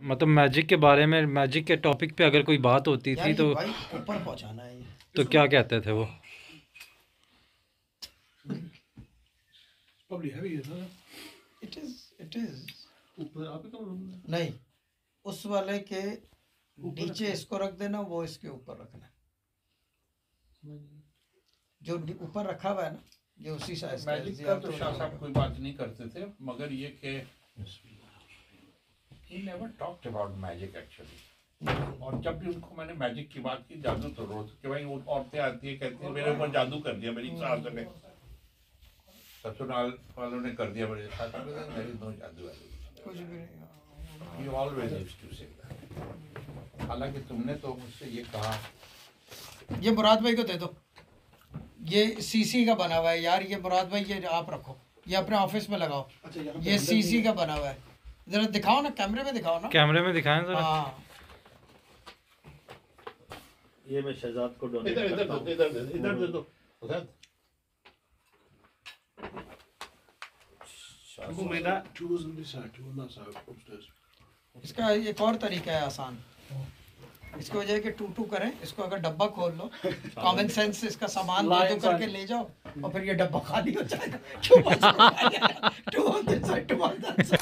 मतलब मैजिक के बारे में, मैजिक के टॉपिक पे अगर कोई बात होती थी तो भाई ऊपर पहुंचाना है ये। तो क्या कहते थे वो? Probably heavy, isn't it? It is ऊपर आप ही कम नहीं, उस वाले के नीचे इसको रख देना, वो इसके ऊपर रखना, जो ऊपर रखा हुआ है ना, ये उसी साइज मैजिक का तो शाह साहब कोई बात नहीं करते थे, मगर ये कि he never talked about magic actually। और जब भी उनको मैंने मैजिक की बात की, जादू तो रोज कि भाई वो औरतें आती है कहती है मेरे ऊपर जादू कर दिया, मेरी सास ने, ससुराल वालों ने कर दिया मेरे साथ, मेरी दो जादू वाली कुछ भी नहीं। He always used to say that। हालांकि तुमने तो मुझसे ये कहा, ये मुराद भाई को दे दो, ये सीसी का बना हुआ है यार, ये मुराद भाई ये आप रखो, ये अपने ऑफिस में लगाओ। ये सीसी का बना हुआ है, जरा दिखाओ ना, कैमरे में दिखाओ ना। कैमरे में दिखाएं जरा। हाँ ये मैं शहजाद को डोनेट इधर करता हूँ। इधर दे दो। Go make that. Two was on this side, two on that side, upstairs. इसका एक और तरीका है आसान, इसकी वजह है कि टू करें, इसको अगर डब्बा खोल लो, कॉमन सेंस से इसका सामान दो करके ले जाओ और फिर ये डब्बा खाली हो जाएगा। Two on this side, two on that side.